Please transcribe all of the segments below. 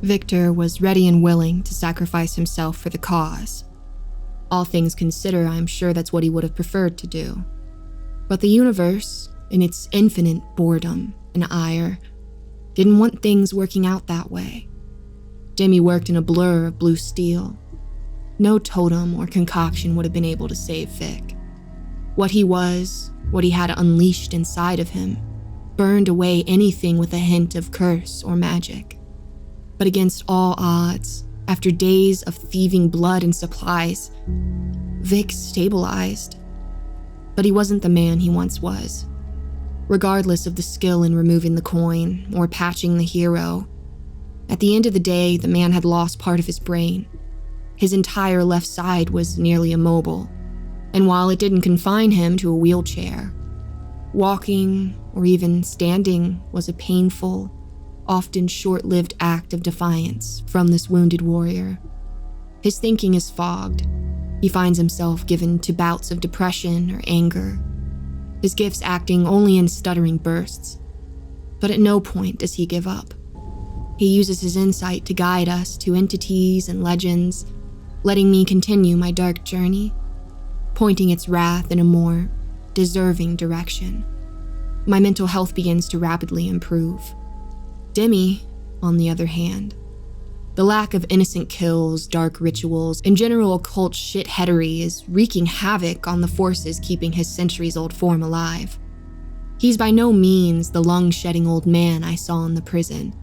Victor was ready and willing to sacrifice himself for the cause. All things considered, I'm sure that's what he would have preferred to do. But the universe, in its infinite boredom and ire, didn't want things working out that way. Demi worked in a blur of blue steel. No totem or concoction would have been able to save Vic. What he was, what he had unleashed inside of him, burned away anything with a hint of curse or magic. But against all odds, after days of thieving blood and supplies, Vic stabilized. But he wasn't the man he once was. Regardless of the skill in removing the coin or patching the hero, at the end of the day, the man had lost part of his brain. His entire left side was nearly immobile, and while it didn't confine him to a wheelchair, walking or even standing was a painful, often short-lived act of defiance from this wounded warrior. His thinking is fogged. He finds himself given to bouts of depression or anger, his gifts acting only in stuttering bursts. But at no point does he give up. He uses his insight to guide us to entities and legends, letting me continue my dark journey, pointing its wrath in a more deserving direction. My mental health begins to rapidly improve. Demi, on the other hand, the lack of innocent kills, dark rituals, and general occult shitheadery is wreaking havoc on the forces keeping his centuries-old form alive. He's by no means the lung-shedding old man I saw in the prison,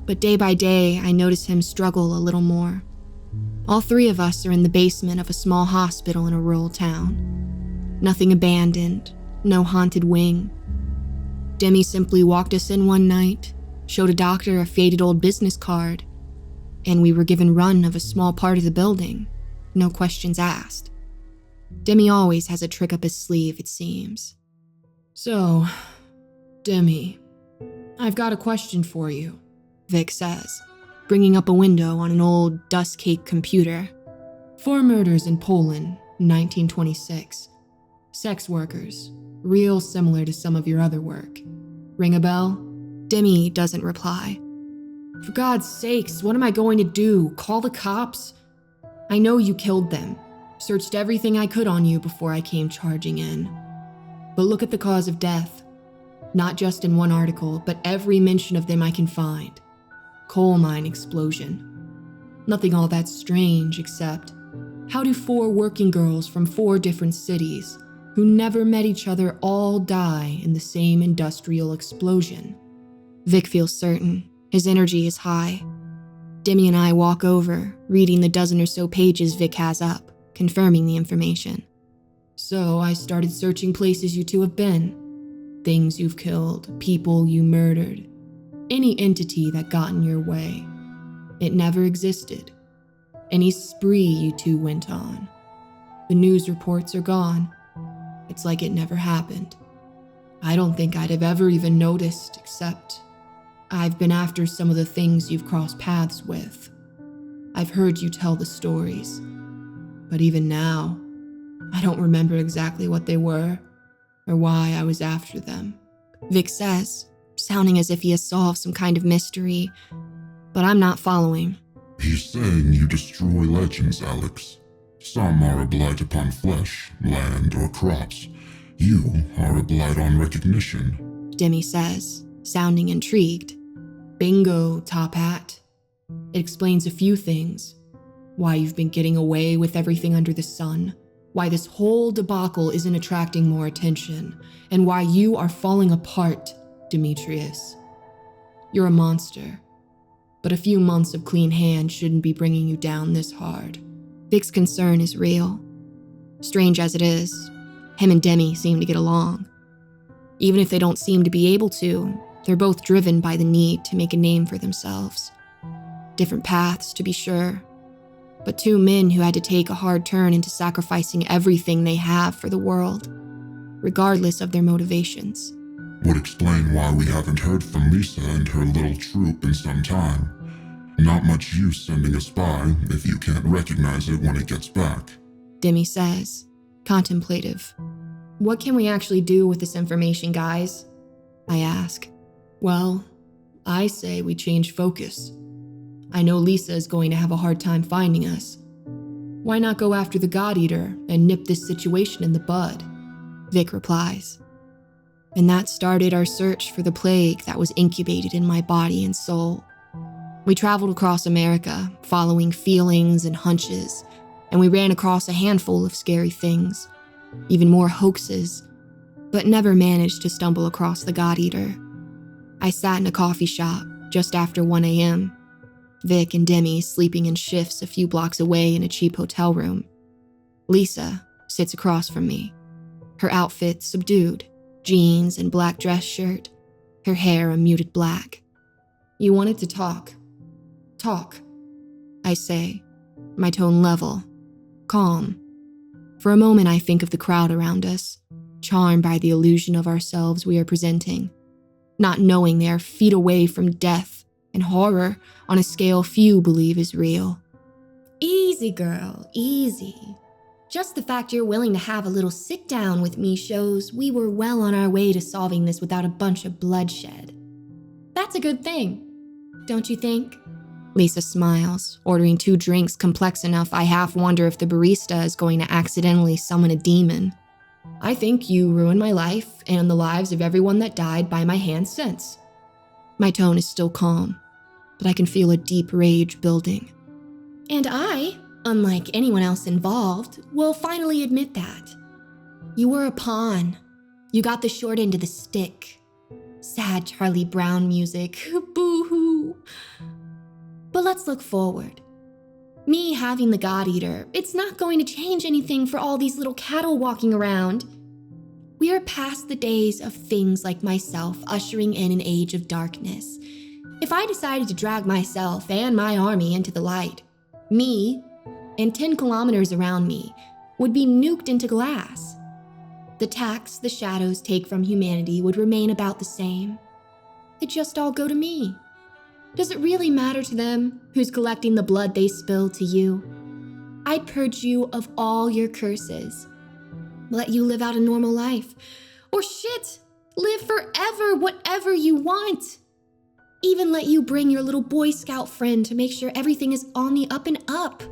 but day by day I notice him struggle a little more. All three of us are in the basement of a small hospital in a rural town. Nothing abandoned, no haunted wing. Demi simply walked us in one night, showed a doctor a faded old business card, and we were given run of a small part of the building, no questions asked. Demi always has a trick up his sleeve, it seems. So, Demi, I've got a question for you, Vic says, bringing up a window on an old dust-caked computer. 4 murders in Poland, 1926. Sex workers, real similar to some of your other work. Ring a bell? Demi doesn't reply. For God's sakes, what am I going to do? Call the cops? I know you killed them. Searched everything I could on you before I came charging in. But look at the cause of death. Not just in one article, but every mention of them I can find. Coal mine explosion. Nothing all that strange, except how do 4 working girls from 4 different cities who never met each other all die in the same industrial explosion? Vic feels certain. His energy is high. Demi and I walk over, reading the dozen or so pages Vic has up, confirming the information. So I started searching places you two have been. Things you've killed, people you murdered, any entity that got in your way. It never existed. Any spree you two went on. The news reports are gone. It's like it never happened. I don't think I'd have ever even noticed, except I've been after some of the things you've crossed paths with. I've heard you tell the stories. But even now, I don't remember exactly what they were or why I was after them. Vic says, sounding as if he has solved some kind of mystery, but I'm not following. He's saying you destroy legends, Alex. Some are a blight upon flesh, land, or crops. You are a blight on recognition, Demi says, sounding intrigued. Bingo, Top Hat. It explains a few things. Why you've been getting away with everything under the sun, why this whole debacle isn't attracting more attention, and why you are falling apart, Demetrius. You're a monster, but a few months of clean hands shouldn't be bringing you down this hard. Vic's concern is real. Strange as it is, him and Demi seem to get along. Even if they don't seem to be able to, they're both driven by the need to make a name for themselves. Different paths, to be sure, but 2 men who had to take a hard turn into sacrificing everything they have for the world, regardless of their motivations. Would explain why we haven't heard from Lisa and her little troop in some time. Not much use sending a spy if you can't recognize it when it gets back, Demi says, contemplative. What can we actually do with this information, guys? I ask. Well, I say we change focus. I know Lisa is going to have a hard time finding us. Why not go after the God Eater and nip this situation in the bud? Vic replies. And that started our search for the plague that was incubated in my body and soul. We traveled across America, following feelings and hunches, and we ran across a handful of scary things, even more hoaxes, but never managed to stumble across the God Eater. I sat in a coffee shop just after 1 a.m., Vic and Demi sleeping in shifts a few blocks away in a cheap hotel room. Lisa sits across from me, her outfit subdued, jeans and black dress shirt, her hair a muted black. You wanted to talk. Talk, I say, my tone level, calm. For a moment I think of the crowd around us, charmed by the illusion of ourselves we are presenting, not knowing they are feet away from death and horror on a scale few believe is real. Easy, girl, easy. Just the fact you're willing to have a little sit down with me shows we were well on our way to solving this without a bunch of bloodshed. That's a good thing, don't you think? Lisa smiles, ordering 2 drinks complex enough I half wonder if the barista is going to accidentally summon a demon. I think you ruined my life and the lives of everyone that died by my hands since. My tone is still calm, but I can feel a deep rage building. And I, unlike anyone else involved, will finally admit that. You were a pawn. You got the short end of the stick. Sad Charlie Brown music, boo-hoo. But let's look forward. Me having the God Eater, it's not going to change anything for all these little cattle walking around. We are past the days of things like myself ushering in an age of darkness. If I decided to drag myself and my army into the light, me and 10 kilometers around me would be nuked into glass. The tax the shadows take from humanity would remain about the same. It'd just all go to me. Does it really matter to them who's collecting the blood they spill to you? I'd purge you of all your curses. Let you live out a normal life. Or shit, live forever, whatever you want. Even let you bring your little Boy Scout friend to make sure everything is on the up and up.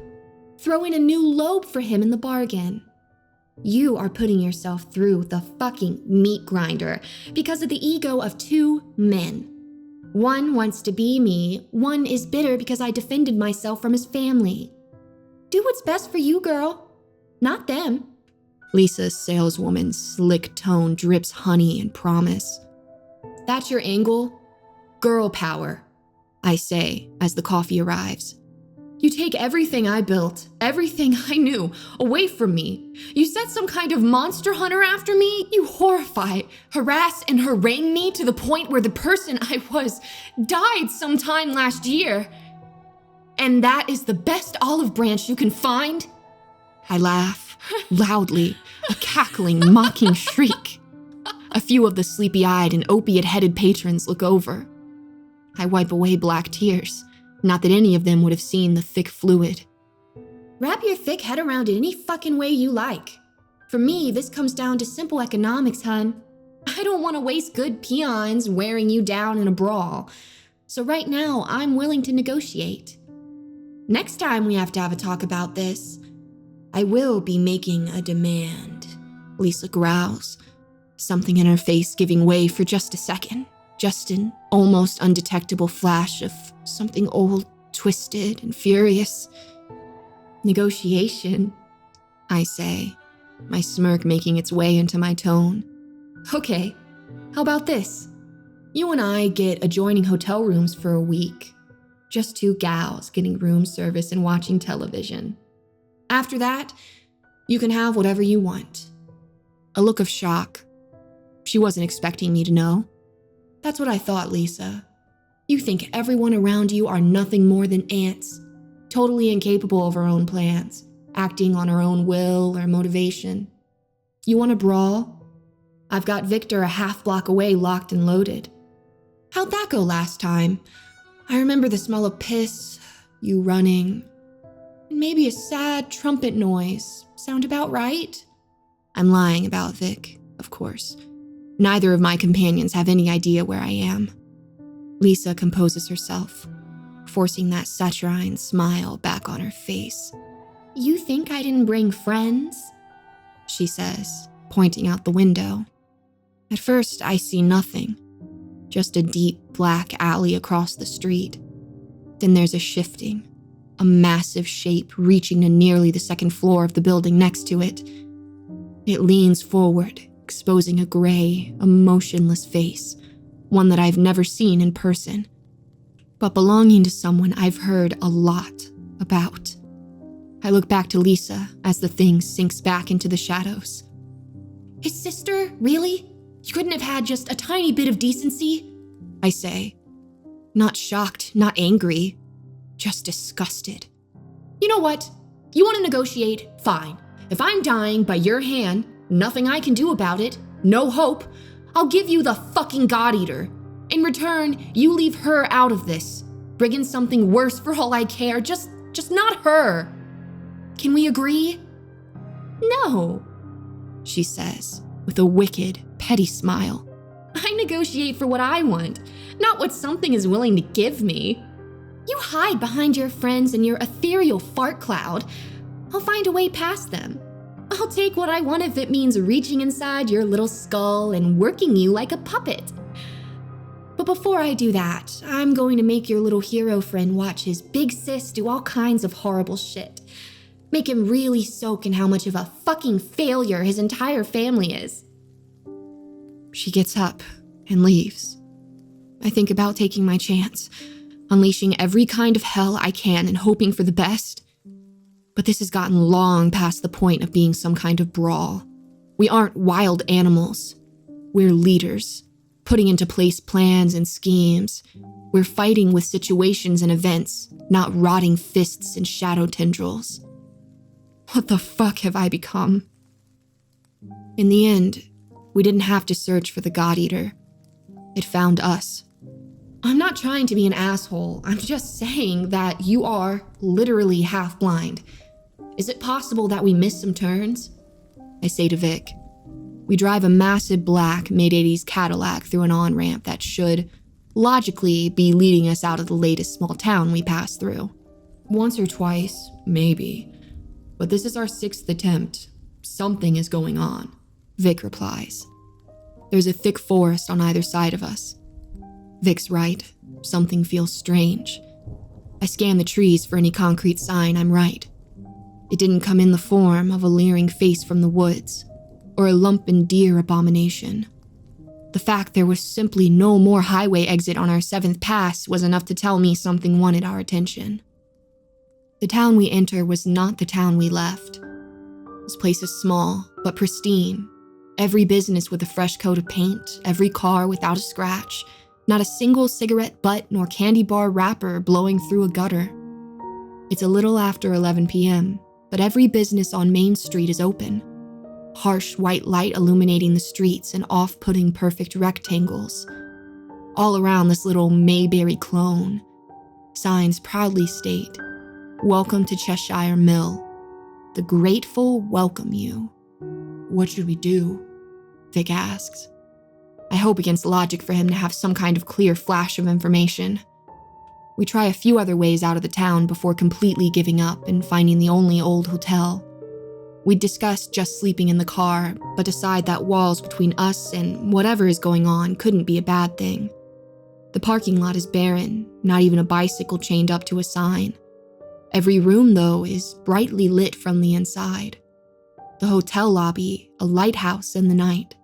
Throw in a new lobe for him in the bargain. You are putting yourself through the fucking meat grinder because of the ego of 2 men. One wants to be me, one is bitter because I defended myself from his family. Do what's best for you, girl, not them. Lisa's saleswoman's slick tone drips honey and promise. That's your angle? Girl power, I say as the coffee arrives. You take everything I built, everything I knew, away from me. You set some kind of monster hunter after me. You horrify, harass, and harangue me to the point where the person I was died sometime last year. And that is the best olive branch you can find? I laugh, loudly, a cackling, mocking shriek. A few of the sleepy-eyed and opiate-headed patrons look over. I wipe away black tears. Not that any of them would have seen the thick fluid. Wrap your thick head around it any fucking way you like. For me, this comes down to simple economics, hun. I don't want to waste good peons wearing you down in a brawl. So right now, I'm willing to negotiate. Next time we have to have a talk about this, I will be making a demand. Lisa growls, something in her face giving way for just a second. Just an almost undetectable flash of something old, twisted, and furious. Negotiation, I say, my smirk making its way into my tone. Okay, how about this? You and I get adjoining hotel rooms for a week. Just 2 gals getting room service and watching television. After that, you can have whatever you want. A look of shock. She wasn't expecting me to know. That's what I thought, Lisa. You think everyone around you are nothing more than ants, totally incapable of our own plans, acting on our own will or motivation. You want to brawl? I've got Victor a half block away locked and loaded. How'd that go last time? I remember the smell of piss, you running, and maybe a sad trumpet noise. Sound about right? I'm lying about Vic, of course. Neither of my companions have any idea where I am. Lisa composes herself. forcing that saturnine smile back on her face. "You think I didn't bring friends?" she says, pointing out the window. At first, I see nothing, just a deep black alley across the street. Then there's a shifting, a massive shape reaching to nearly the second floor of the building next to it. It leans forward, exposing a gray, emotionless face, one that I've never seen in person, but belonging to someone I've heard a lot about. I look back to Lisa as the thing sinks back into the shadows. "His sister? Really? You couldn't have had just a tiny bit of decency?" I say. Not shocked, not angry, just disgusted. "You know what? You want to negotiate? Fine. If I'm dying by your hand, nothing I can do about it, no hope, I'll give you the fucking God Eater. In return, you leave her out of this. Bring in something worse for all I care, just not her. Can we agree?" "No," she says, with a wicked, petty smile. "I negotiate for what I want, not what something is willing to give me. You hide behind your friends and your ethereal fart cloud. I'll find a way past them. I'll take what I want if it means reaching inside your little skull and working you like a puppet. But before I do that, I'm going to make your little hero friend watch his big sis do all kinds of horrible shit. Make him really soak in how much of a fucking failure his entire family is." She gets up and leaves. I think about taking my chance, unleashing every kind of hell I can and hoping for the best. But this has gotten long past the point of being some kind of brawl. We aren't wild animals. We're leaders, putting into place plans and schemes. We're fighting with situations and events, not rotting fists and shadow tendrils. What the fuck have I become? In the end, we didn't have to search for the God Eater. It found us. I'm not trying to be an asshole. I'm just saying that you are literally half blind. Is it possible that we missed some turns? I say to Vic. We drive a massive black mid-80s Cadillac through an on-ramp that should, logically, be leading us out of the latest small town we passed through. Once or twice, maybe. But this is our 6th attempt. Something is going on, Vic replies. There's a thick forest on either side of us. Vic's right. Something feels strange. I scan the trees for any concrete sign I'm right. It didn't come in the form of a leering face from the woods, or a lumpen deer abomination. The fact there was simply no more highway exit on our 7th pass was enough to tell me something wanted our attention. The town we enter was not the town we left. This place is small, but pristine. Every business with a fresh coat of paint, every car without a scratch, not a single cigarette butt nor candy bar wrapper blowing through a gutter. It's a little after 11 p.m., but every business on Main Street is open. Harsh white light illuminating the streets in off-putting perfect rectangles. All around this little Mayberry clone, signs proudly state, "Welcome to Cheshire Mill. The grateful welcome you." What should we do? Vic asks. I hope against logic for him to have some kind of clear flash of information. We try a few other ways out of the town before completely giving up and finding the only old hotel. We discuss just sleeping in the car, but decide that walls between us and whatever is going on couldn't be a bad thing. The parking lot is barren, not even a bicycle chained up to a sign. Every room, though, is brightly lit from the inside. The hotel lobby, a lighthouse in the night.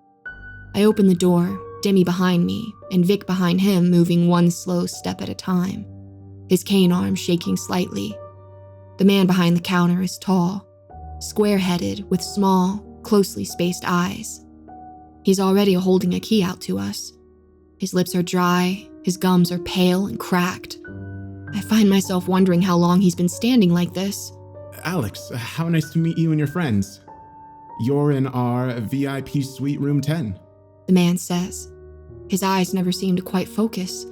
I open the door, Demi behind me, and Vic behind him moving one slow step at a time, his cane arm shaking slightly. The man behind the counter is tall, square-headed with small, closely spaced eyes. He's already holding a key out to us. His lips are dry, his gums are pale and cracked. I find myself wondering how long he's been standing like this. Alex, how nice to meet you and your friends. You're in our VIP suite room 10. The man says. His eyes never seem to quite focus.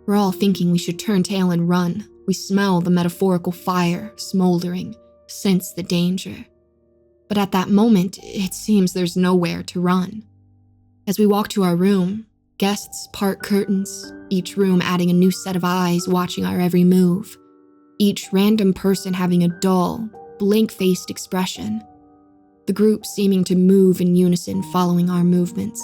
We're all thinking we should turn tail and run. We smell the metaphorical fire smoldering, sense the danger. But at that moment, it seems there's nowhere to run. As we walk to our room, Guests part curtains, each room adding a new set of eyes watching our every move. Each random person having a dull, blank-faced expression. The group seeming to move in unison following our movements.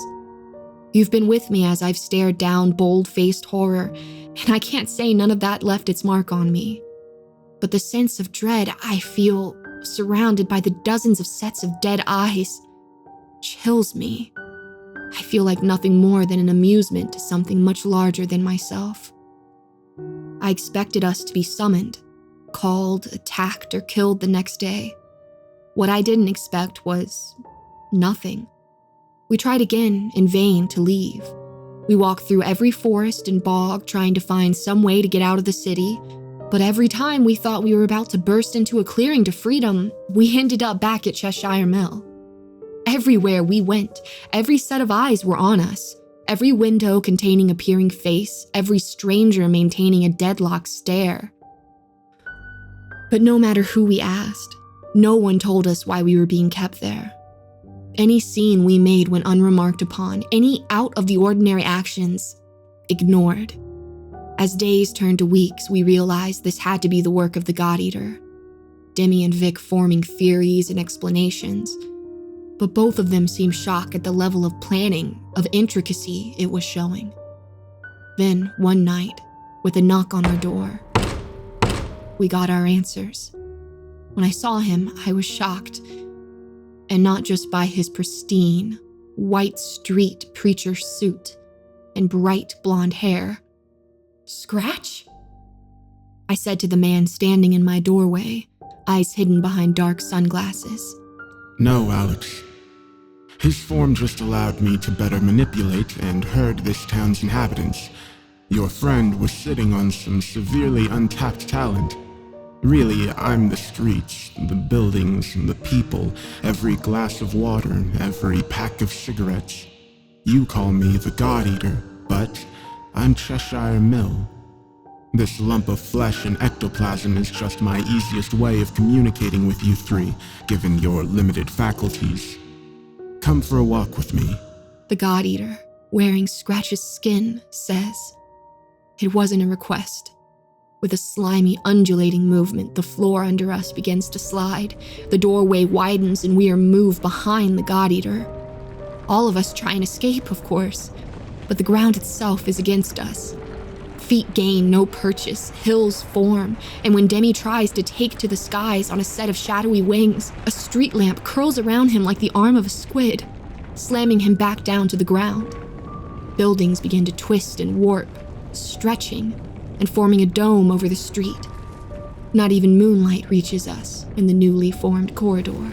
You've been with me as I've stared down bold-faced horror, and I can't say none of that left its mark on me. But the sense of dread I feel, surrounded by the dozens of sets of dead eyes, chills me. I feel like nothing more than an amusement to something much larger than myself. I expected us to be summoned, called, attacked, or killed the next day. What I didn't expect was nothing. We tried again, in vain, to leave. We walked through every forest and bog trying to find some way to get out of the city, but every time we thought we were about to burst into a clearing to freedom, we ended up back at Cheshire Mill. Everywhere we went, every set of eyes were on us, every window containing a peering face, every stranger maintaining a deadlocked stare. But no matter who we asked, no one told us why we were being kept there. Any scene we made went unremarked upon, any out-of-the-ordinary actions ignored. As days turned to weeks, we realized this had to be the work of the God Eater. Demi and Vic forming theories and explanations, but both of them seemed shocked at the level of planning, of intricacy it was showing. Then, one night, with a knock on our door, we got our answers. When I saw him, I was shocked, and not just by his pristine, white street preacher suit and bright blonde hair. "Scratch?" I said to the man standing in my doorway, eyes hidden behind dark sunglasses. No, Alex. His form just allowed me to better manipulate and herd this town's inhabitants. Your friend was sitting on some severely untapped talent. Really, I'm the streets, the buildings, the people, every glass of water, every pack of cigarettes. You call me the God Eater, but I'm Cheshire Mill. This lump of flesh and ectoplasm is just my easiest way of communicating with you three, given your limited faculties. Come for a walk with me. The God Eater, wearing Scratch's skin, says. It wasn't a request. With a slimy, undulating movement, the floor under us begins to slide. The doorway widens and we are moved behind the God Eater. All of us try and escape, of course, but the ground itself is against us. Feet gain no purchase, hills form, and when Demi tries to take to the skies on a set of shadowy wings, a street lamp curls around him like the arm of a squid, slamming him back down to the ground. Buildings begin to twist and warp, stretching, and forming a dome over the street. Not even moonlight reaches us in the newly formed corridor.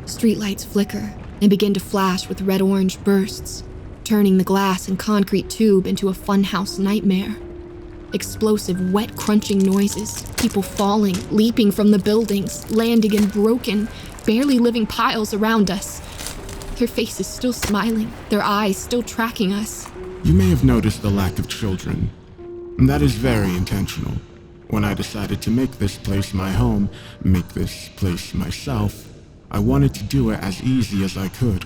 Streetlights flicker and begin to flash with red-orange bursts, turning the glass and concrete tube into a funhouse nightmare. Explosive, wet, crunching noises, people falling, leaping from the buildings, landing in broken, barely living piles around us. Their faces still smiling, their eyes still tracking us. You may have noticed the lack of children. That is very intentional. When I decided to make this place my home, make this place myself, I wanted to do it as easy as I could.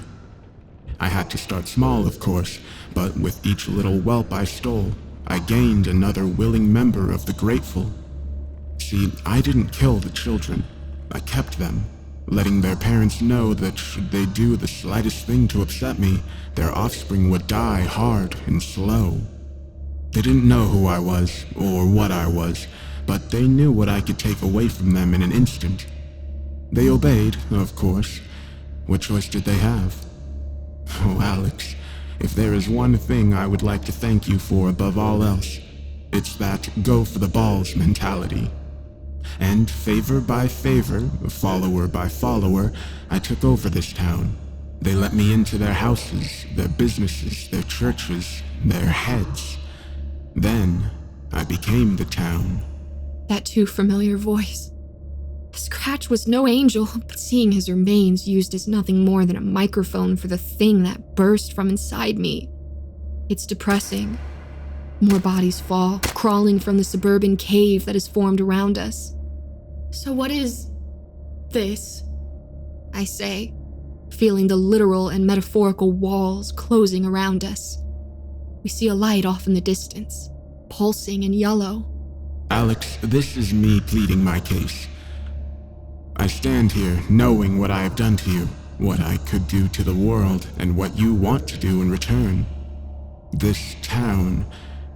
I had to start small, of course, but with each little whelp I stole, I gained another willing member of the grateful. See, I didn't kill the children. I kept them, letting their parents know that should they do the slightest thing to upset me, their offspring would die hard and slow. They didn't know who I was, or what I was, but they knew what I could take away from them in an instant. They obeyed, of course. What choice did they have? Oh, Alex, if there is one thing I would like to thank you for above all else, it's that go for the balls mentality. And favor by favor, follower by follower, I took over this town. They let me into their houses, their businesses, their churches, their heads. Then, I became the town. That too familiar voice. Scratch was no angel, but seeing his remains used as nothing more than a microphone for the thing that burst from inside me. It's depressing. More bodies fall, crawling from the suburban cave that has formed around us. So what is this? I say, feeling the literal and metaphorical walls closing around us. We see a light off in the distance, pulsing in yellow. Alex, this is me pleading my case. I stand here knowing what I have done to you, what I could do to the world, and what you want to do in return. This town,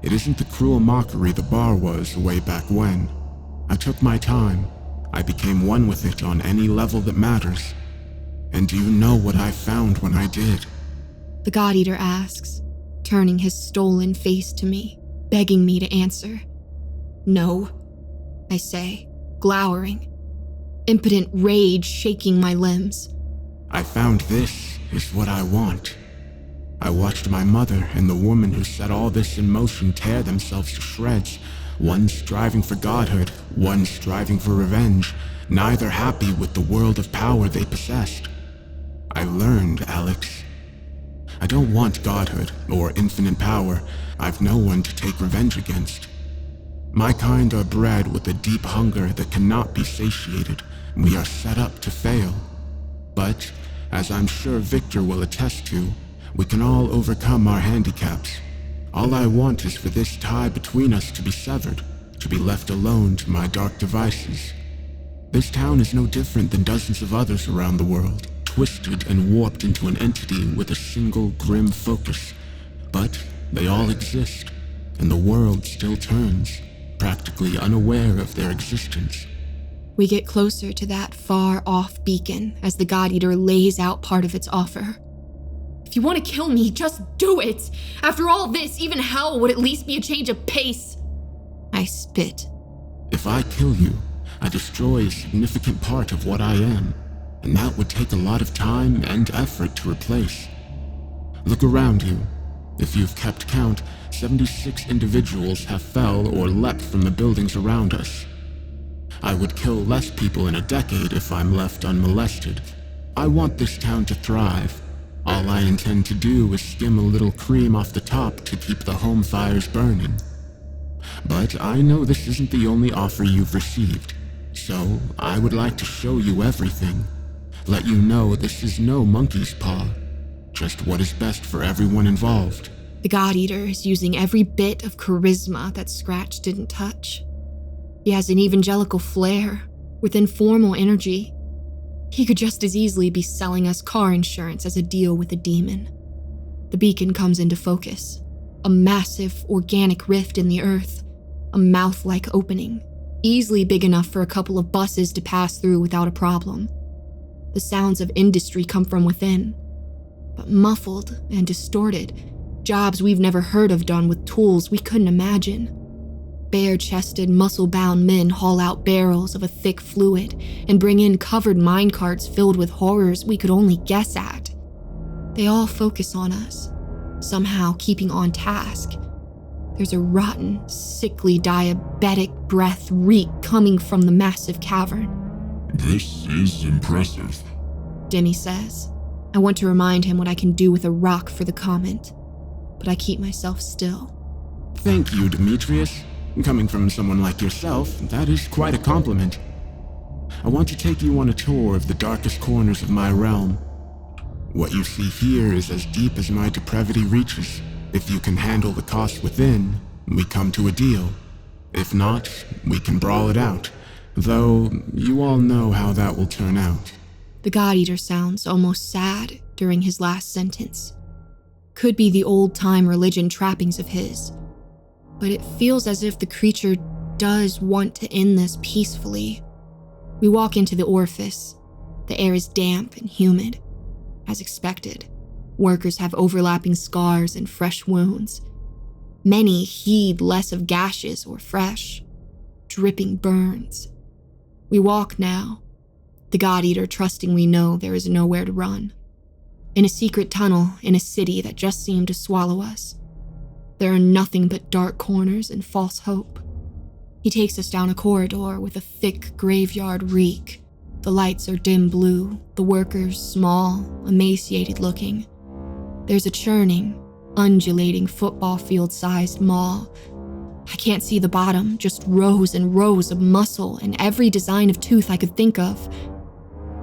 it isn't the cruel mockery the bar was way back when. I took my time. I became one with it on any level that matters. And do you know what I found when I did? The God Eater asks, turning his stolen face to me, begging me to answer. No, I say, glowering, impotent rage shaking my limbs. I found this is what I want. I watched my mother and the woman who set all this in motion tear themselves to shreds, one striving for godhood, one striving for revenge, neither happy with the world of power they possessed. I learned, Alex. I don't want godhood or infinite power. I've no one to take revenge against. My kind are bred with a deep hunger that cannot be satiated. We are set up to fail. But, as I'm sure Victor will attest to, we can all overcome our handicaps. All I want is for this tie between us to be severed, to be left alone to my dark devices. This town is no different than dozens of others around the world, twisted and warped into an entity with a single grim focus. But they all exist, and the world still turns, practically unaware of their existence. We get closer to that far-off beacon as the God Eater lays out part of its offer. If you want to kill me, just do it! After all this, even hell would at least be a change of pace. I spit. If I kill you, I destroy a significant part of what I am, and that would take a lot of time and effort to replace. Look around you. If you've kept count, 76 individuals have fell or leapt from the buildings around us. I would kill less people in a decade if I'm left unmolested. I want this town to thrive. All I intend to do is skim a little cream off the top to keep the home fires burning. But I know this isn't the only offer you've received, so I would like to show you everything. Let you know this is no monkey's paw, just what is best for everyone involved. The God Eater is using every bit of charisma that Scratch didn't touch. He has an evangelical flair, with informal energy. He could just as easily be selling us car insurance as a deal with a demon. The beacon comes into focus. A massive, organic rift in the earth. A mouth-like opening, easily big enough for a couple of buses to pass through without a problem. The sounds of industry come from within, but muffled and distorted. Jobs we've never heard of done with tools we couldn't imagine. Bare-chested, muscle-bound men haul out barrels of a thick fluid and bring in covered minecarts filled with horrors we could only guess at. They all focus on us, somehow keeping on task. There's a rotten, sickly, diabetic breath reek coming from the massive cavern. This is impressive, Demi says. I want to remind him what I can do with a rock for the comment, but I keep myself still. Thank you, Demetrius. Coming from someone like yourself, that is quite a compliment. I want to take you on a tour of the darkest corners of my realm. What you see here is as deep as my depravity reaches. If you can handle the cost within, we come to a deal. If not, we can brawl it out, though you all know how that will turn out. The God Eater sounds almost sad during his last sentence. Could be the old-time religion trappings of his, but it feels as if the creature does want to end this peacefully. We walk into the orifice. The air is damp and humid, as expected. Workers have overlapping scars and fresh wounds. Many heed less of gashes or fresh, dripping burns. We walk now, the God Eater trusting we know there is nowhere to run. In a secret tunnel in a city that just seemed to swallow us. There are nothing but dark corners and false hope. He takes us down a corridor with a thick graveyard reek. The lights are dim blue, the workers small, emaciated looking. There's a churning, undulating football field-sized maw. I can't see the bottom, just rows and rows of muscle and every design of tooth I could think of.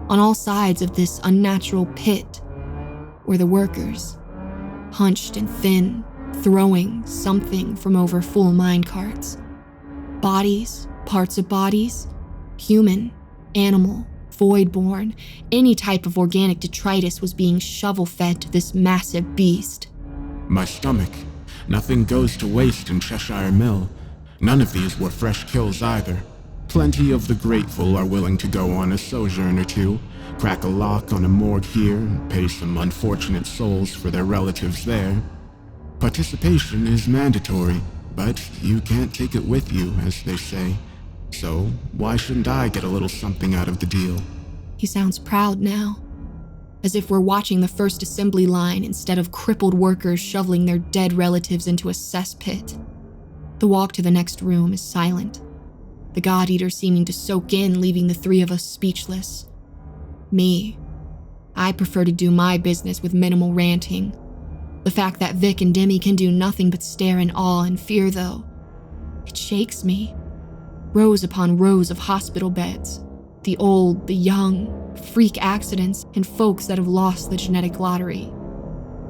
On all sides of this unnatural pit were the workers, hunched and thin, throwing something from over full minecarts. Bodies, parts of bodies, human, animal, voidborn, any type of organic detritus was being shovel-fed to this massive beast. My stomach. Nothing goes to waste in Cheshire Mill. None of these were fresh kills either. Plenty of the grateful are willing to go on a sojourn or two, crack a lock on a morgue here, and pay some unfortunate souls for their relatives there. Participation is mandatory, but you can't take it with you, as they say. So, why shouldn't I get a little something out of the deal? He sounds proud now, as if we're watching the first assembly line instead of crippled workers shoveling their dead relatives into a cesspit. The walk to the next room is silent, the God Eater seeming to soak in, leaving the three of us speechless. Me, I prefer to do my business with minimal ranting. The fact that Vic and Demi can do nothing but stare in awe and fear, though, it shakes me. Rows upon rows of hospital beds, the old, the young, freak accidents, and folks that have lost the genetic lottery.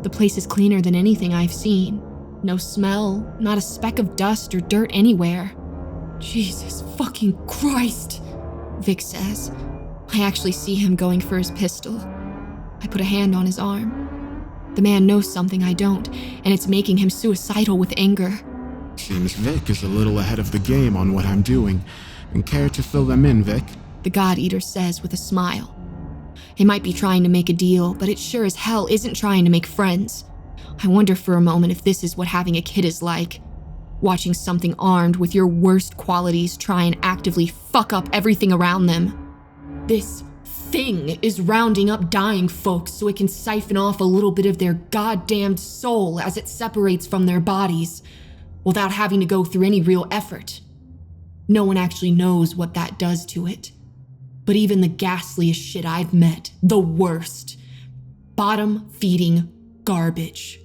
The place is cleaner than anything I've seen. No smell, not a speck of dust or dirt anywhere. Jesus fucking Christ, Vic says. I actually see him going for his pistol. I put a hand on his arm. The man knows something I don't, and it's making him suicidal with anger. Seems Vic is a little ahead of the game on what I'm doing. And care to fill them in, Vic? The God Eater says with a smile. He might be trying to make a deal, but it sure as hell isn't trying to make friends. I wonder for a moment if this is what having a kid is like. Watching something armed with your worst qualities try and actively fuck up everything around them. This thing is rounding up dying folks so it can siphon off a little bit of their goddamned soul as it separates from their bodies, without having to go through any real effort. No one actually knows what that does to it. But even the ghastliest shit I've met, the worst, bottom-feeding garbage.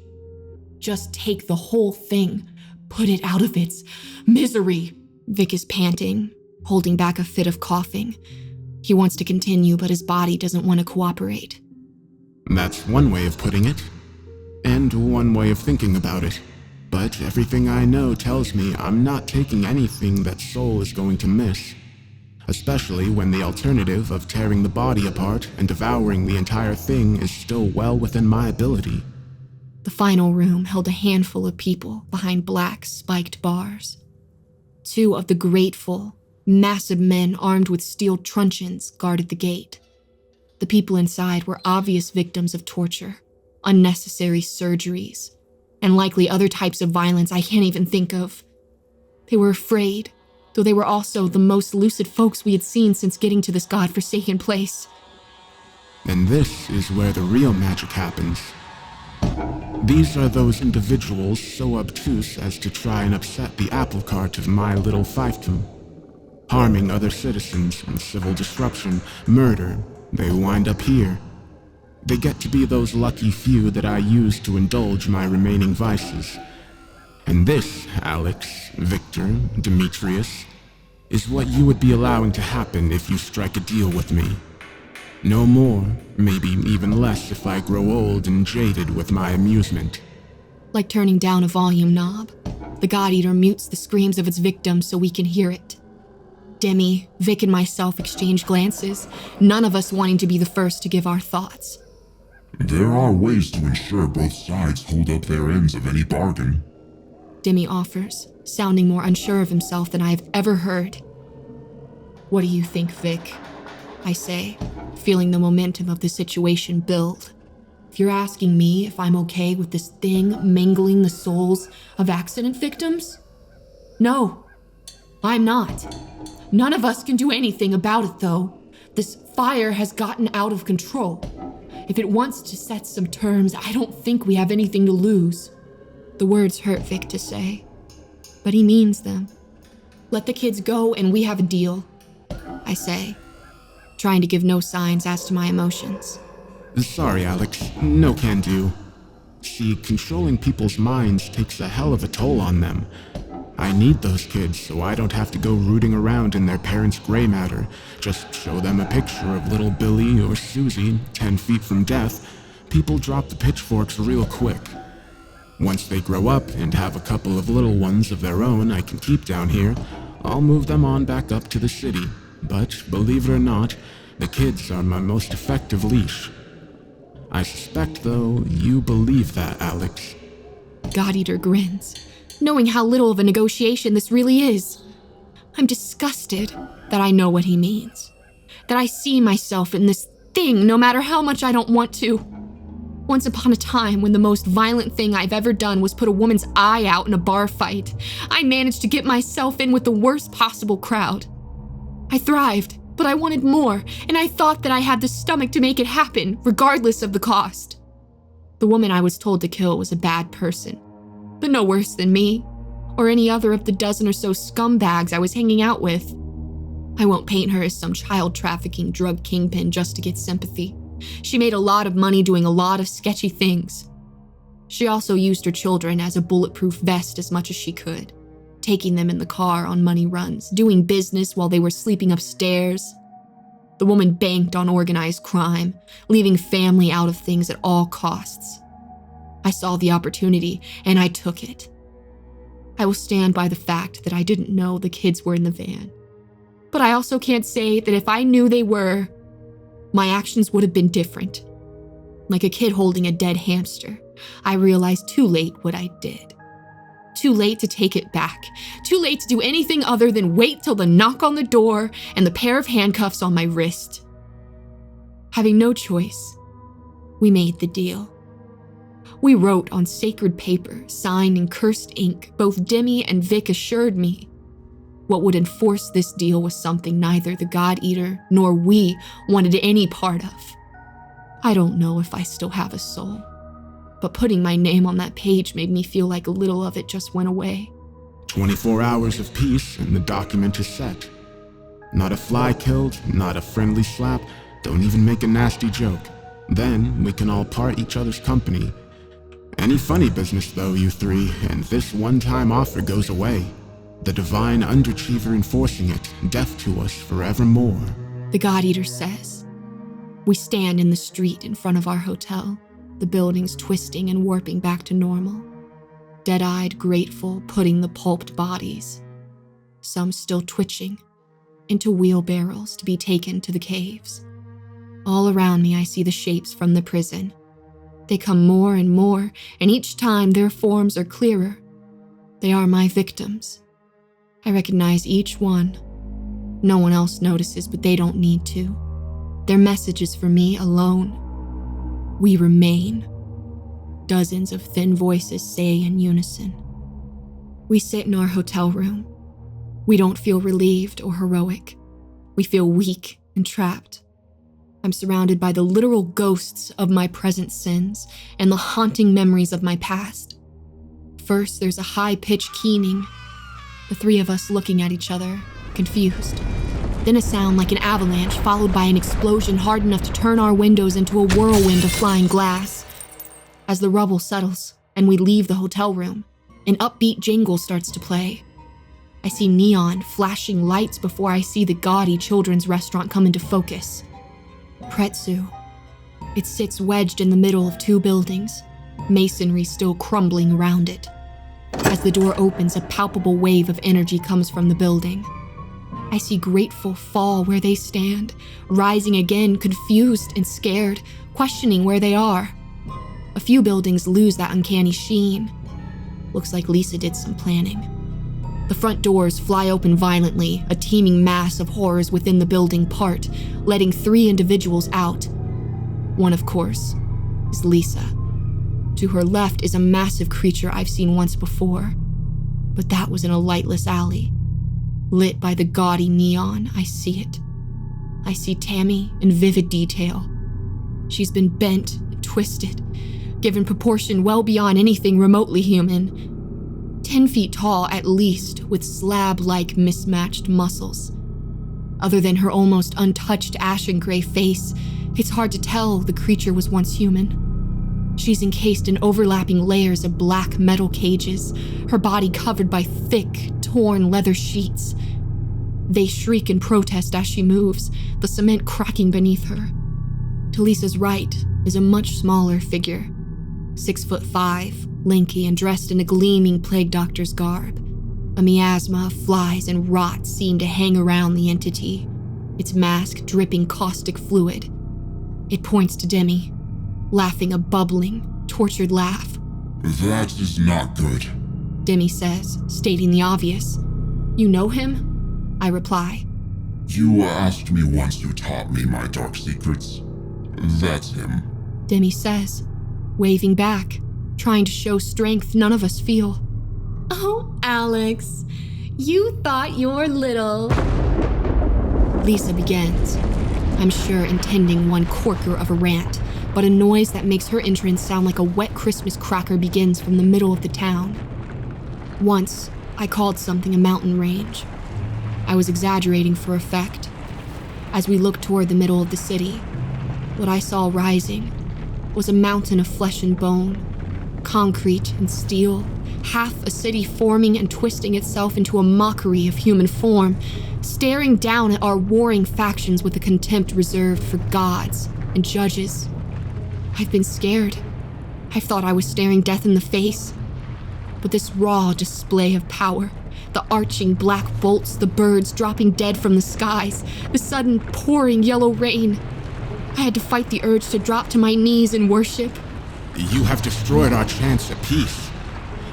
Just take the whole thing, put it out of its misery. Vic is panting, holding back a fit of coughing. He wants to continue, but his body doesn't want to cooperate. That's one way of putting it, and one way of thinking about it. But everything I know tells me I'm not taking anything that soul is going to miss. Especially when the alternative of tearing the body apart and devouring the entire thing is still well within my ability. The final room held a handful of people behind black, spiked bars. 2 of the grateful, massive men armed with steel truncheons guarded the gate. The people inside were obvious victims of torture, unnecessary surgeries, and likely other types of violence I can't even think of. They were afraid, though they were also the most lucid folks we had seen since getting to this godforsaken place. And this is where the real magic happens. These are those individuals so obtuse as to try and upset the apple cart of my little fiefdom. Harming other citizens and civil disruption, murder, they wind up here. They get to be those lucky few that I use to indulge my remaining vices. And this, Alex, Victor, Demetrius, is what you would be allowing to happen if you strike a deal with me. No more, maybe even less if I grow old and jaded with my amusement. Like turning down a volume knob, the God Eater mutes the screams of its victims so we can hear it. Demi, Vic, and myself exchange glances, none of us wanting to be the first to give our thoughts. There are ways to ensure both sides hold up their ends of any bargain, Demi offers, sounding more unsure of himself than I have ever heard. What do you think, Vic? I say, feeling the momentum of the situation build. If you're asking me if I'm okay with this thing mangling the souls of accident victims? No, I'm not. None of us can do anything about it, though. This fire has gotten out of control. If it wants to set some terms, I don't think we have anything to lose. The words hurt Vic to say, but he means them. Let the kids go and we have a deal, I say, trying to give no signs as to my emotions. Sorry, Alex. No can do. See, controlling people's minds takes a hell of a toll on them. I need those kids so I don't have to go rooting around in their parents' gray matter. Just show them a picture of little Billy or Susie, 10 feet from death. People drop the pitchforks real quick. Once they grow up and have a couple of little ones of their own I can keep down here, I'll move them on back up to the city. But believe it or not, the kids are my most effective leash. I suspect, though, you believe that, Alex. God Eater grins, knowing how little of a negotiation this really is. I'm disgusted that I know what he means. That I see myself in this thing no matter how much I don't want to. Once upon a time, when the most violent thing I've ever done was put a woman's eye out in a bar fight, I managed to get myself in with the worst possible crowd. I thrived, but I wanted more, and I thought that I had the stomach to make it happen, regardless of the cost. The woman I was told to kill was a bad person, but no worse than me, or any other of the dozen or so scumbags I was hanging out with. I won't paint her as some child trafficking drug kingpin just to get sympathy. She made a lot of money doing a lot of sketchy things. She also used her children as a bulletproof vest as much as she could, taking them in the car on money runs, doing business while they were sleeping upstairs. The woman banked on organized crime, leaving family out of things at all costs. I saw the opportunity, and I took it. I will stand by the fact that I didn't know the kids were in the van. But I also can't say that if I knew they were, my actions would have been different. Like a kid holding a dead hamster, I realized too late what I did. Too late to take it back. Too late to do anything other than wait till the knock on the door and the pair of handcuffs on my wrist. Having no choice, we made the deal. We wrote on sacred paper, signed in cursed ink. Both Demi and Vic assured me what would enforce this deal was something neither the God Eater nor we wanted any part of. I don't know if I still have a soul, but putting my name on that page made me feel like a little of it just went away. 24 hours of peace and the document is set. Not a fly killed, not a friendly slap, don't even make a nasty joke. Then we can all part each other's company. Any funny business though, you three, and this one-time offer goes away. The divine underachiever enforcing it, deaf to us forevermore. The God Eater says. We stand in the street in front of our hotel, the buildings twisting and warping back to normal. Dead-eyed, grateful, putting the pulped bodies, some still twitching, into wheelbarrows to be taken to the caves. All around me I see the shapes from the prison. They come more and more, and each time their forms are clearer. They are my victims. I recognize each one. No one else notices, but they don't need to. Their message is for me alone. We remain. Dozens of thin voices say in unison. We sit in our hotel room. We don't feel relieved or heroic. We feel weak and trapped. I'm surrounded by the literal ghosts of my present sins and the haunting memories of my past. First, there's a high-pitched keening. The three of us looking at each other, confused. Then a sound like an avalanche, followed by an explosion hard enough to turn our windows into a whirlwind of flying glass. As the rubble settles and we leave the hotel room, an upbeat jingle starts to play. I see neon flashing lights before I see the gaudy children's restaurant come into focus. Pretzu. It sits wedged in the middle of two buildings, masonry still crumbling around it. As the door opens, a palpable wave of energy comes from the building. I see Grateful fall where they stand, rising again, confused and scared, questioning where they are. A few buildings lose that uncanny sheen. Looks like Lisa did some planning. The front doors fly open violently, a teeming mass of horrors within the building part, letting 3 individuals out. One, of course, is Lisa. To her left is a massive creature I've seen once before, but that was in a lightless alley. Lit by the gaudy neon, I see it. I see Tammy in vivid detail. She's been bent and twisted, given proportion well beyond anything remotely human. 10 feet tall at least, with slab-like mismatched muscles. Other than her almost untouched ashen gray face, it's hard to tell the creature was once human. She's encased in overlapping layers of black metal cages, her body covered by thick, torn leather sheets. They shriek in protest as she moves, the cement cracking beneath her. To Lisa's right is a much smaller figure. 6'5", lanky and dressed in a gleaming plague doctor's garb. A miasma of flies and rot seemed to hang around the entity, its mask dripping caustic fluid. It points to Demi, laughing a bubbling, tortured laugh. That is not good, Demi says, stating the obvious. You know him? I reply. You asked me once who taught me my dark secrets. That's him, Demi says, waving back, trying to show strength none of us feel. Oh, Alex, you thought you're little. Lisa begins, I'm sure intending one corker of a rant, but a noise that makes her entrance sound like a wet Christmas cracker begins from the middle of the town. Once, I called something a mountain range. I was exaggerating for effect. As we looked toward the middle of the city, what I saw rising was a mountain of flesh and bone, concrete and steel, half a city forming and twisting itself into a mockery of human form, staring down at our warring factions with a contempt reserved for gods and judges. I've been scared. I've thought I was staring death in the face. But this raw display of power, the arching black bolts, the birds dropping dead from the skies, the sudden pouring yellow rain, I had to fight the urge to drop to my knees in worship. You have destroyed our chance at peace.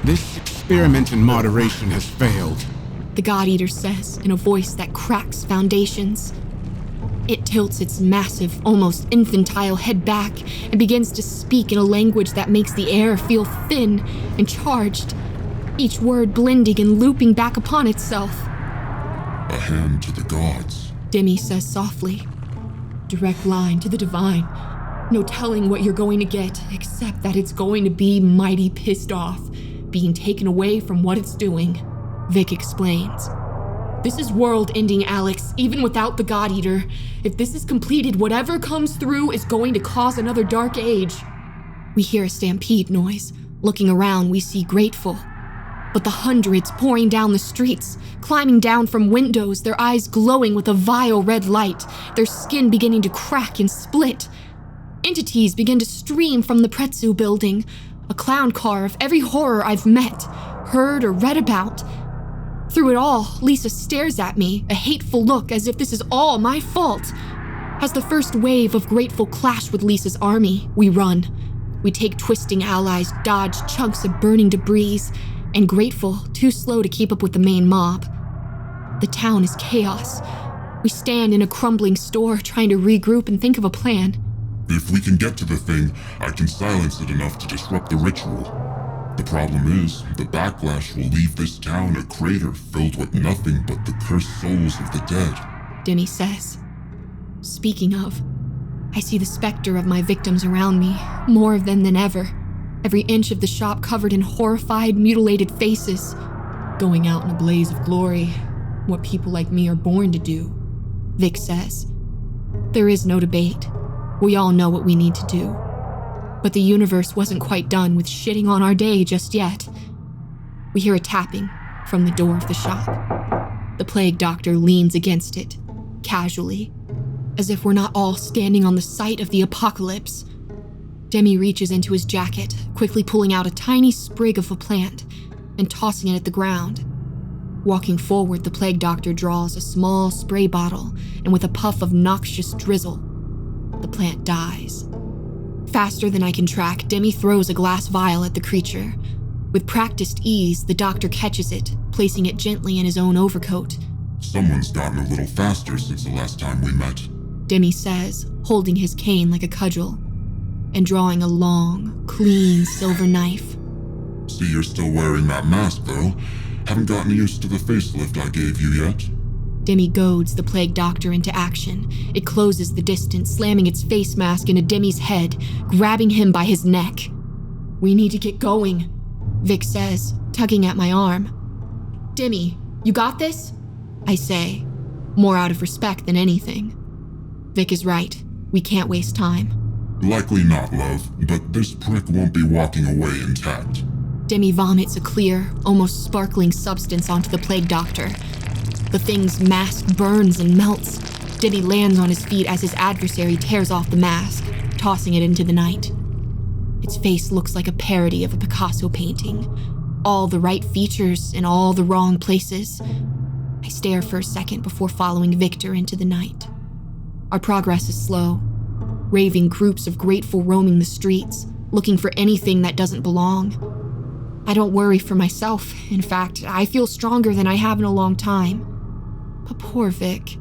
This experiment in moderation has failed, the God Eater says in a voice that cracks foundations. It tilts its massive, almost infantile head back and begins to speak in a language that makes the air feel thin and charged, each word blending and looping back upon itself. A hand to the gods, Demi says softly. Direct line to the divine. No telling what you're going to get, except that it's going to be mighty pissed off, being taken away from what it's doing, Vic explains. This is world-ending, Alex, even without the God Eater. If this is completed, whatever comes through is going to cause another dark age. We hear a stampede noise. Looking around, we see Grateful. But the hundreds pouring down the streets, climbing down from windows, their eyes glowing with a vile red light, their skin beginning to crack and split. Entities begin to stream from the Pretzu building, a clown car of every horror I've met, heard, or read about. Through it all, Lisa stares at me, a hateful look as if this is all my fault. As the first wave of Grateful clash with Lisa's army, we run. We take twisting allies, dodge chunks of burning debris, and Grateful, too slow to keep up with the main mob. The town is chaos. We stand in a crumbling store trying to regroup and think of a plan. If we can get to the thing, I can silence it enough to disrupt the ritual. The problem is, the backlash will leave this town a crater filled with nothing but the cursed souls of the dead, Demi says. Speaking of, I see the specter of my victims around me, more of them than ever. Every inch of the shop covered in horrified, mutilated faces. Going out in a blaze of glory, what people like me are born to do, Vic says. There is no debate. We all know what we need to do. But the universe wasn't quite done with shitting on our day just yet. We hear a tapping from the door of the shop. The plague doctor leans against it, casually, as if we're not all standing on the site of the apocalypse. Demi reaches into his jacket, quickly pulling out a tiny sprig of a plant and tossing it at the ground. Walking forward, the plague doctor draws a small spray bottle, and with a puff of noxious drizzle, the plant dies. Faster than I can track, Demi throws a glass vial at the creature. With practiced ease, the doctor catches it, placing it gently in his own overcoat. Someone's gotten a little faster since the last time we met, Demi says, holding his cane like a cudgel, and drawing a long, clean silver knife. See, you're still wearing that mask, though. Haven't gotten used to the facelift I gave you yet. Demi goads the plague doctor into action. It closes the distance, slamming its face mask into Demi's head, grabbing him by his neck. We need to get going, Vic says, tugging at my arm. Demi, you got this? I say, more out of respect than anything. Vic is right. We can't waste time. Likely not, love, but this prick won't be walking away intact. Demi vomits a clear, almost sparkling substance onto the plague doctor. The thing's mask burns and melts. Demi lands on his feet as his adversary tears off the mask, tossing it into the night. Its face looks like a parody of a Picasso painting. All the right features in all the wrong places. I stare for a second before following Victor into the night. Our progress is slow. Raving groups of grateful roaming the streets, looking for anything that doesn't belong. I don't worry for myself. In fact, I feel stronger than I have in a long time. But poor Vic.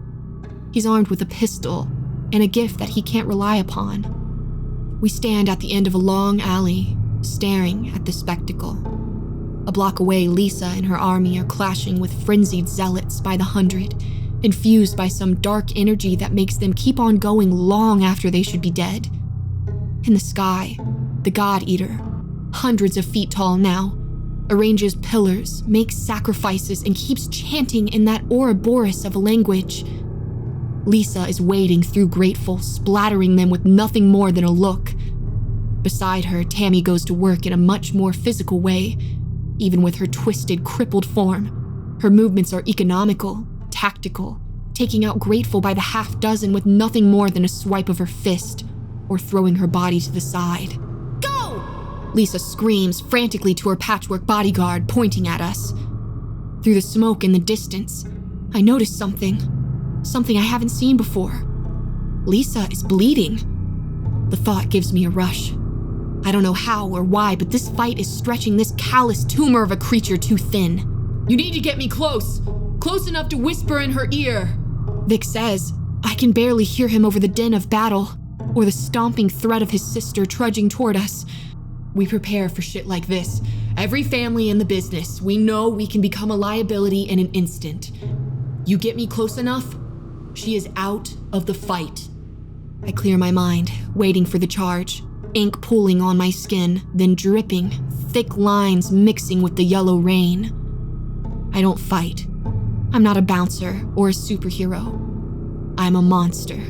He's armed with a pistol and a gift that he can't rely upon. We stand at the end of a long alley, staring at the spectacle. A block away, Lisa and her army are clashing with frenzied zealots by the hundred, infused by some dark energy that makes them keep on going long after they should be dead. In the sky, the God Eater, hundreds of feet tall now, arranges pillars, makes sacrifices, and keeps chanting in that Ouroboros of a language. Lisa is wading through grateful, splattering them with nothing more than a look. Beside her, Tammy goes to work in a much more physical way, even with her twisted, crippled form. Her movements are economical, tactical, taking out grateful by the half dozen with nothing more than a swipe of her fist or throwing her body to the side. Go! Lisa screams frantically to her patchwork bodyguard, pointing at us. Through the smoke in the distance, I notice something I haven't seen before. Lisa is bleeding. The thought gives me a rush. I don't know how or why, but this fight is stretching this callous tumor of a creature too thin. You need to get me close enough to whisper in her ear, Vic says. I can barely hear him over the din of battle or the stomping threat of his sister trudging toward us. We prepare for shit like this. Every family in the business, we know we can become a liability in an instant. You get me close enough, she is out of the fight. I clear my mind, waiting for the charge, ink pooling on my skin, then dripping, thick lines mixing with the yellow rain. I don't fight. I'm not a bouncer or a superhero. I'm a monster.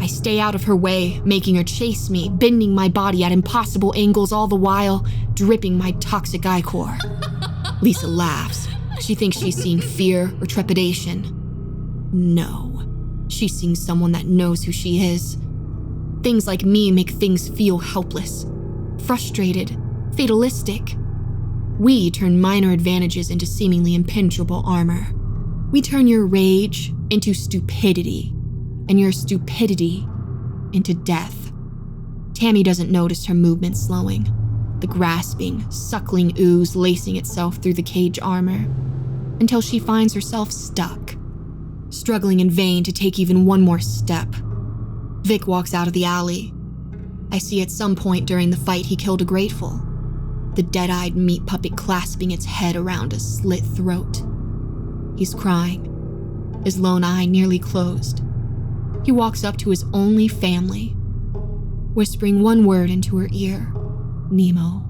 I stay out of her way, making her chase me, bending my body at impossible angles, all the while dripping my toxic ichor. Lisa laughs. She thinks she's seeing fear or trepidation. No, she's seeing someone that knows who she is. Things like me make things feel helpless, frustrated, fatalistic. We turn minor advantages into seemingly impenetrable armor. We turn your rage into stupidity, and your stupidity into death. Tammy doesn't notice her movement slowing, the grasping, suckling ooze lacing itself through the cage armor, until she finds herself stuck, struggling in vain to take even one more step. Vic walks out of the alley. I see at some point during the fight he killed a grateful, the dead-eyed meat puppet clasping its head around a slit throat. He's crying, his lone eye nearly closed. He walks up to his only family, whispering one word into her ear, Nemo.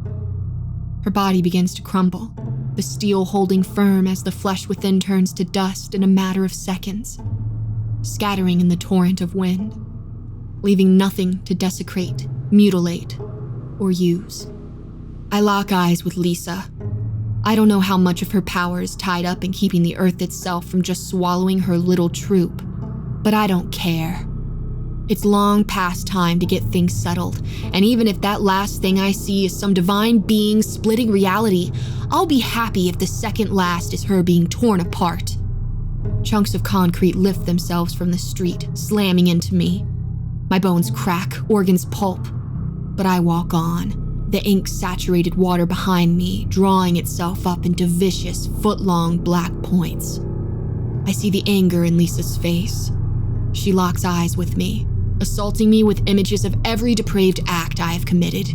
Her body begins to crumble, the steel holding firm as the flesh within turns to dust in a matter of seconds, scattering in the torrent of wind, leaving nothing to desecrate, mutilate, or use. I lock eyes with Lisa. I don't know how much of her power is tied up in keeping the earth itself from just swallowing her little troop, but I don't care. It's long past time to get things settled, and even if that last thing I see is some divine being splitting reality, I'll be happy if the second last is her being torn apart. Chunks of concrete lift themselves from the street, slamming into me. My bones crack, organs pulp, but I walk on, the ink-saturated water behind me drawing itself up into vicious, foot-long black points. I see the anger in Lisa's face. She locks eyes with me, assaulting me with images of every depraved act I have committed.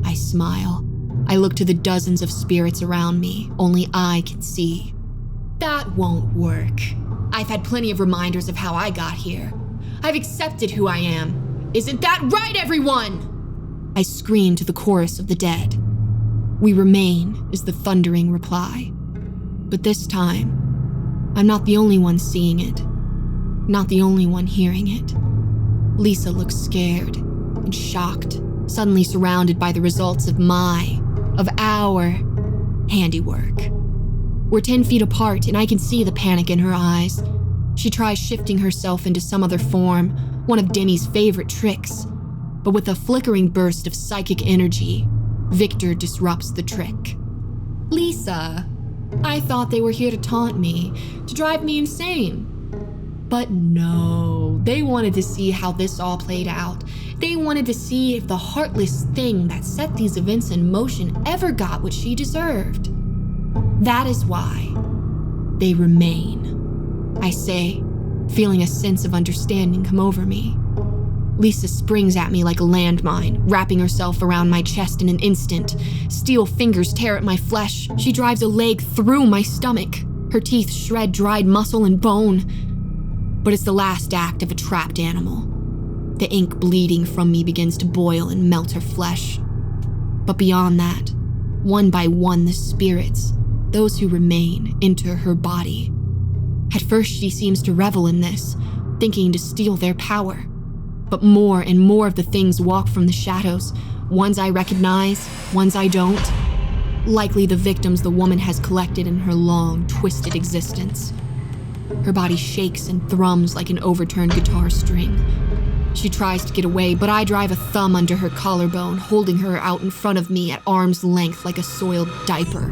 I smile. I look to the dozens of spirits around me, only I can see. That won't work. I've had plenty of reminders of how I got here. I've accepted who I am. Isn't that right, everyone? I scream to the chorus of the dead. We remain, is the thundering reply. But this time, I'm not the only one seeing it. Not the only one hearing it. Lisa looks scared and shocked, suddenly surrounded by the results of our handiwork. We're 10 feet apart, and I can see the panic in her eyes. She tries shifting herself into some other form, one of Demi's favorite tricks. But with a flickering burst of psychic energy, Victor disrupts the trick. Lisa, I thought they were here to taunt me, to drive me insane. But no, they wanted to see how this all played out. They wanted to see if the heartless thing that set these events in motion ever got what she deserved. That is why they remain, I say, feeling a sense of understanding come over me. Lisa springs at me like a landmine, wrapping herself around my chest in an instant. Steel fingers tear at my flesh. She drives a leg through my stomach. Her teeth shred dried muscle and bone. But it's the last act of a trapped animal. The ink bleeding from me begins to boil and melt her flesh. But beyond that, one by one the spirits, those who remain, enter her body. At first she seems to revel in this, thinking to steal their power. But more and more of the things walk from the shadows, ones I recognize, ones I don't. Likely the victims the woman has collected in her long, twisted existence. Her body shakes and thrums like an overturned guitar string. She tries to get away, but I drive a thumb under her collarbone, holding her out in front of me at arm's length like a soiled diaper.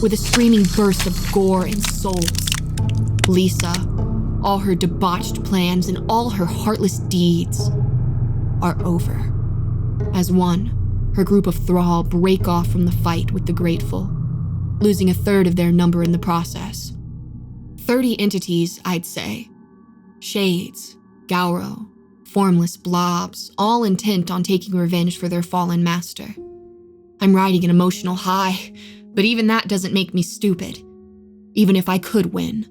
With a screaming burst of gore and souls, Lisa, all her debauched plans and all her heartless deeds are over. As one, her group of thrall break off from the fight with the grateful, losing a third of their number in the process. 30 entities, I'd say. Shades, Gauro, formless blobs, all intent on taking revenge for their fallen master. I'm riding an emotional high, but even that doesn't make me stupid. Even if I could win.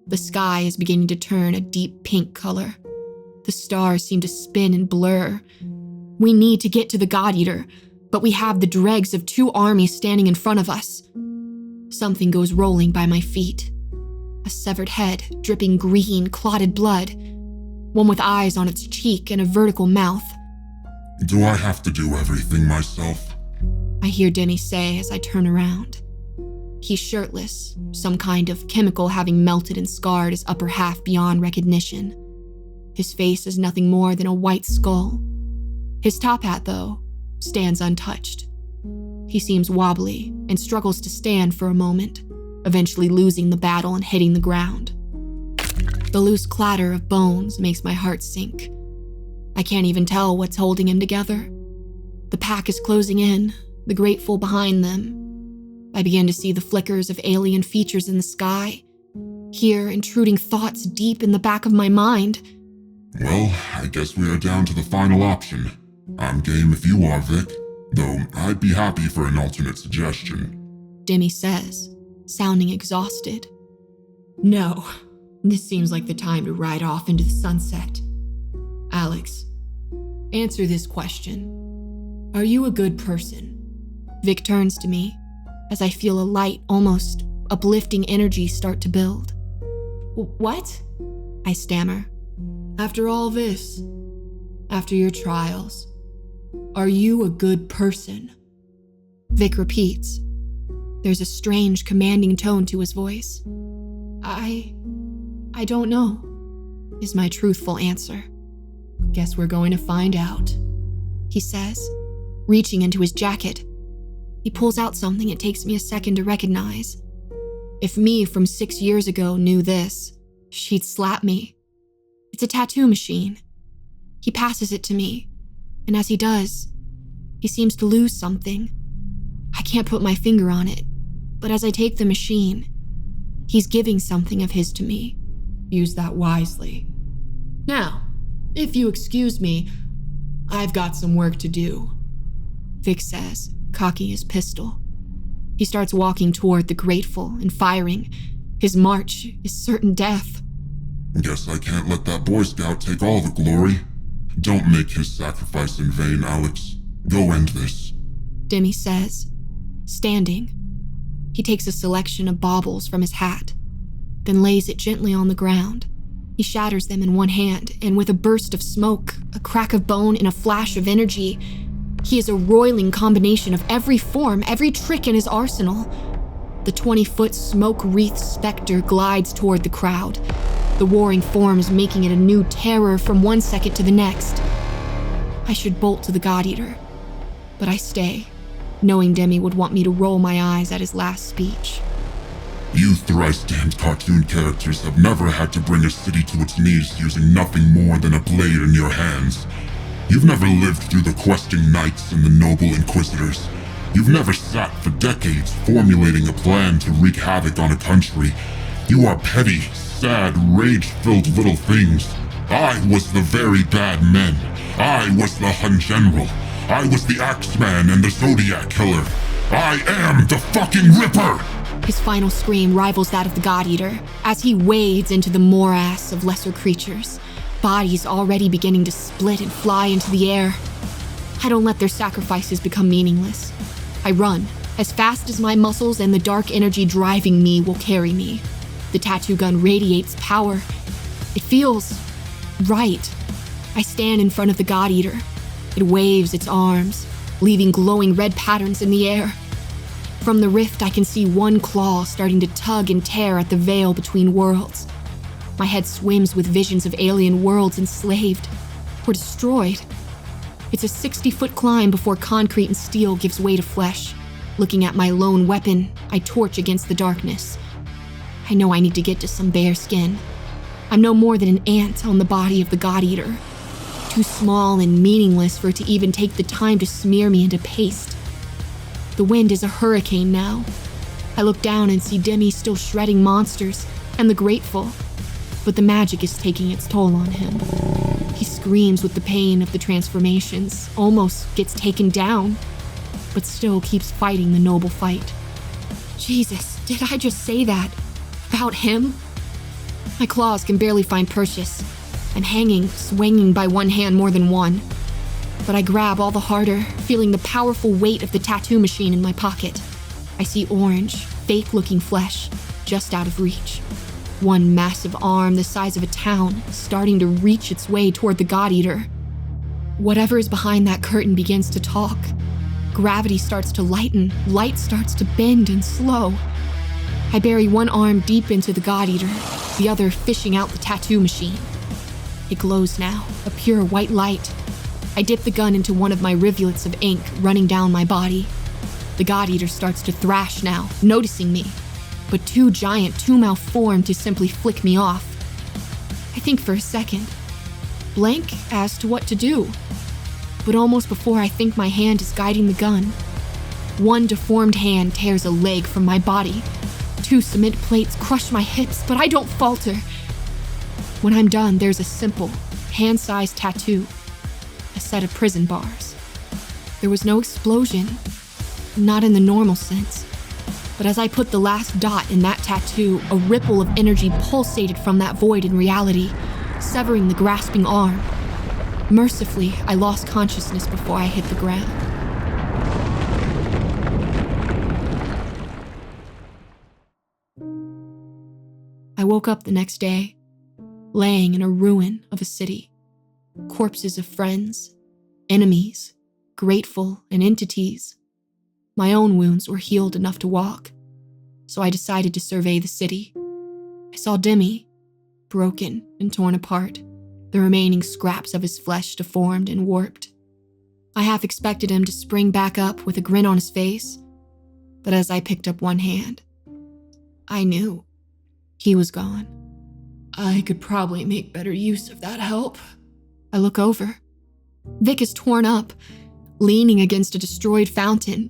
The sky is beginning to turn a deep pink color. The stars seem to spin and blur. We need to get to the God Eater, but we have the dregs of 2 armies standing in front of us. Something goes rolling by my feet. A severed head, dripping green, clotted blood. One with eyes on its cheek and a vertical mouth. Do I have to do everything myself? I hear Demi say as I turn around. He's shirtless, some kind of chemical having melted and scarred his upper half beyond recognition. His face is nothing more than a white skull. His top hat, though, stands untouched. He seems wobbly and struggles to stand for a moment, eventually losing the battle and hitting the ground. The loose clatter of bones makes my heart sink. I can't even tell what's holding him together. The pack is closing in, the grateful behind them. I begin to see the flickers of alien features in the sky, hear intruding thoughts deep in the back of my mind. Well, I guess we are down to the final option. I'm game if you are, Vic, though I'd be happy for an alternate suggestion. Demi says, sounding exhausted. No, this seems like the time to ride off into the sunset. Alex, answer this question. Are you a good person? Vic turns to me as I feel a light, almost uplifting energy start to build. What? I stammer. After all this, after your trials, are you a good person? Vic repeats. There's a strange, commanding tone to his voice. I don't know, is my truthful answer. Guess we're going to find out, he says, reaching into his jacket. He pulls out something it takes me a second to recognize. If me from 6 years ago knew this, she'd slap me. It's a tattoo machine. He passes it to me, and as he does, he seems to lose something. I can't put my finger on it, but as I take the machine, he's giving something of his to me. Use that wisely. Now, if you excuse me, I've got some work to do, Vic says, cocking his pistol. He starts walking toward the grateful and firing. His march is certain death. Guess I can't let that Boy Scout take all the glory. Don't make his sacrifice in vain, Alex. Go end this, Demi says, standing. He takes a selection of baubles from his hat, then lays it gently on the ground. He shatters them in one hand, and with a burst of smoke, a crack of bone, and a flash of energy, he is a roiling combination of every form, every trick in his arsenal. The 20-foot smoke-wreathed specter glides toward the crowd, the warring forms making it a new terror from one second to the next. I should bolt to the God Eater, but I stay, knowing Demi would want me to roll my eyes at his last speech. You thrice-damned cartoon characters have never had to bring a city to its knees using nothing more than a blade in your hands. You've never lived through the questing knights and the noble inquisitors. You've never sat for decades formulating a plan to wreak havoc on a country. You are petty, sad, rage-filled little things. I was the very bad men. I was the Hun General. I was the Axeman and the Zodiac Killer. I am the fucking Ripper! His final scream rivals that of the God Eater as he wades into the morass of lesser creatures, bodies already beginning to split and fly into the air. I don't let their sacrifices become meaningless. I run as fast as my muscles and the dark energy driving me will carry me. The tattoo gun radiates power. It feels right. I stand in front of the God Eater. It waves its arms, leaving glowing red patterns in the air. From the rift, I can see one claw starting to tug and tear at the veil between worlds. My head swims with visions of alien worlds enslaved or destroyed. It's a 60-foot climb before concrete and steel gives way to flesh. Looking at my lone weapon, I torch against the darkness. I know I need to get to some bare skin. I'm no more than an ant on the body of the God Eater. Too small and meaningless for it to even take the time to smear me into paste. The wind is a hurricane now. I look down and see Demi still shredding monsters, and the grateful, but the magic is taking its toll on him. He screams with the pain of the transformations, almost gets taken down, but still keeps fighting the noble fight. Jesus, did I just say that? About him? My claws can barely find purchase. I'm hanging, swinging by one hand more than one. But I grab all the harder, feeling the powerful weight of the tattoo machine in my pocket. I see orange, fake-looking flesh, just out of reach. One massive arm the size of a town, starting to reach its way toward the God Eater. Whatever is behind that curtain begins to talk. Gravity starts to lighten, light starts to bend and slow. I bury one arm deep into the God Eater, the other fishing out the tattoo machine. It glows now, a pure white light. I dip the gun into one of my rivulets of ink running down my body. The God Eater starts to thrash now, noticing me, but too giant, too malformed to simply flick me off. I think for a second, blank as to what to do. But almost before I think my hand is guiding the gun, one deformed hand tears a leg from my body. Two cement plates crush my hips, but I don't falter. When I'm done, there's a simple, hand-sized tattoo. A set of prison bars. There was no explosion, not in the normal sense. But as I put the last dot in that tattoo, a ripple of energy pulsated from that void in reality, severing the grasping arm. Mercifully, I lost consciousness before I hit the ground. I woke up the next day, laying in a ruin of a city. Corpses of friends, enemies, grateful, and entities. My own wounds were healed enough to walk, so I decided to survey the city. I saw Demi, broken and torn apart, the remaining scraps of his flesh deformed and warped. I half expected him to spring back up with a grin on his face, but as I picked up one hand, I knew he was gone. I could probably make better use of that help. I look over. Vic is torn up, leaning against a destroyed fountain.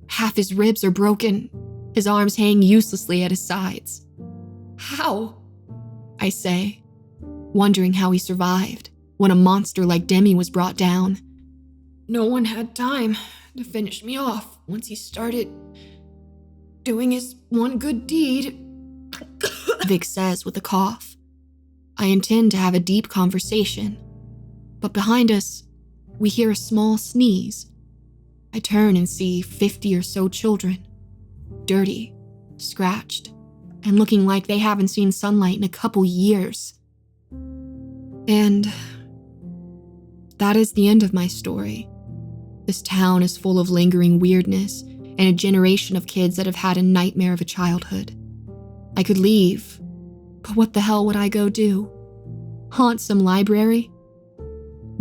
Half his ribs are broken, his arms hang uselessly at his sides. How? I say, wondering how he survived when a monster like Demi was brought down. No one had time to finish me off once he started doing his one good deed, Vic says with a cough. I intend to have a deep conversation, but behind us, we hear a small sneeze. I turn and see 50 or so children, dirty, scratched, and looking like they haven't seen sunlight in a couple years. And that is the end of my story. This town is full of lingering weirdness and a generation of kids that have had a nightmare of a childhood. I could leave, but what the hell would I go do? Haunt some library?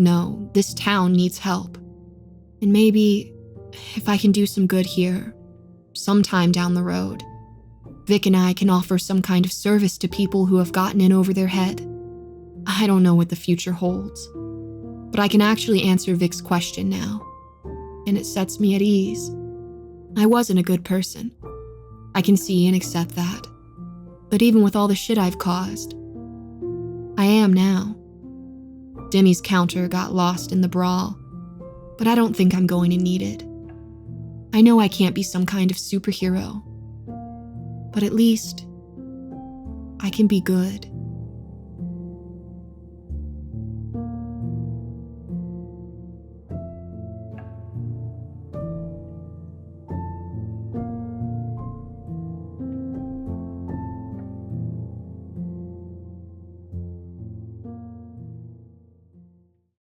No, this town needs help. And maybe, if I can do some good here, sometime down the road, Vic and I can offer some kind of service to people who have gotten in over their head. I don't know what the future holds, but I can actually answer Vic's question now, and it sets me at ease. I wasn't a good person. I can see and accept that. But even with all the shit I've caused, I am now. Demi's counter got lost in the brawl, but I don't think I'm going to need it. I know I can't be some kind of superhero, but at least I can be good.